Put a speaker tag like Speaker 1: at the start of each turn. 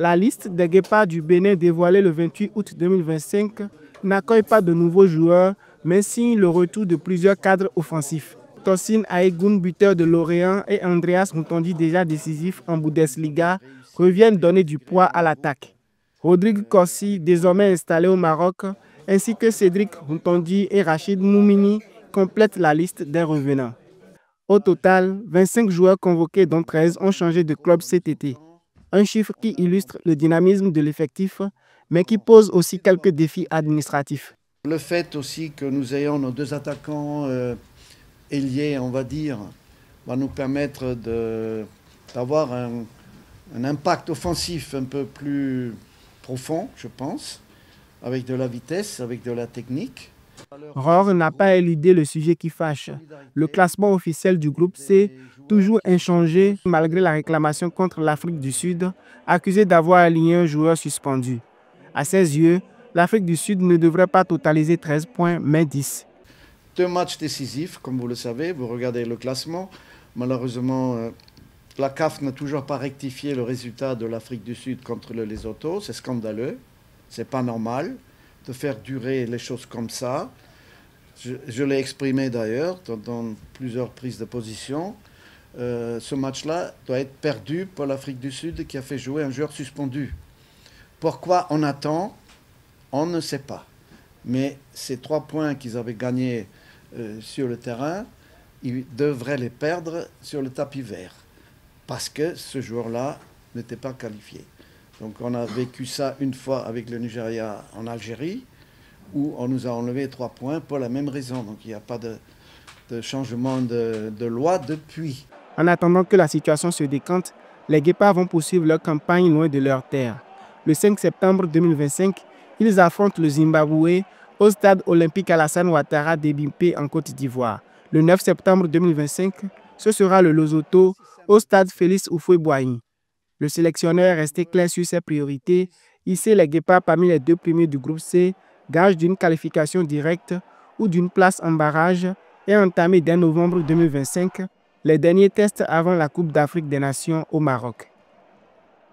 Speaker 1: La liste des Guépards du Bénin dévoilée le 28 août 2025 n'accueille pas de nouveaux joueurs, mais signe le retour de plusieurs cadres offensifs. Tosin Aegun, buteur de Lorient, et Andreas Mutondi, déjà décisif en Bundesliga, reviennent donner du poids à l'attaque. Rodrigue Corsi, désormais installé au Maroc, ainsi que Cédric Mutondi et Rachid Moumini complètent la liste des revenants. Au total, 25 joueurs convoqués dont 13 ont changé de club cet été. Un chiffre qui illustre le dynamisme de l'effectif, mais qui pose aussi quelques défis administratifs.
Speaker 2: Le fait aussi que nous ayons nos deux attaquants ailiers, on va dire, va nous permettre d'avoir un impact offensif un peu plus profond, je pense, avec de la vitesse, avec de la technique.
Speaker 1: Rohr n'a pas éludé le sujet qui fâche. Le classement officiel du groupe C, toujours inchangé malgré la réclamation contre l'Afrique du Sud, accusée d'avoir aligné un joueur suspendu. À ses yeux, l'Afrique du Sud ne devrait pas totaliser 13 points, mais 10.
Speaker 2: 2 matchs décisifs, comme vous le savez, vous regardez le classement. Malheureusement, la CAF n'a toujours pas rectifié le résultat de l'Afrique du Sud contre le Lesotho. C'est scandaleux, c'est pas normal de faire durer les choses comme ça. Je l'ai exprimé d'ailleurs dans plusieurs prises de position. Ce match-là doit être perdu pour l'Afrique du Sud qui a fait jouer un joueur suspendu. Pourquoi on attend? On ne sait pas. Mais ces 3 points qu'ils avaient gagnés sur le terrain, ils devraient les perdre sur le tapis vert. Parce que ce joueur-là n'était pas qualifié. Donc on a vécu ça une fois avec le Nigeria en Algérie, où on nous a enlevé 3 points pour la même raison. Donc il n'y a pas de changement de loi depuis.
Speaker 1: En attendant que la situation se décante, les Guépards vont poursuivre leur campagne loin de leur terre. Le 5 septembre 2025, ils affrontent le Zimbabwe au stade olympique Alassane Ouattara d'Ebimpe en Côte d'Ivoire. Le 9 septembre 2025, ce sera le Lesotho au stade Félix Houphouët-Boigny. Le sélectionneur est resté clair sur ses priorités, hisser les Guépards parmi les 2 premiers du groupe C, gage d'une qualification directe ou d'une place en barrage, et entamer dès novembre 2025 les derniers tests avant la Coupe d'Afrique des Nations au Maroc.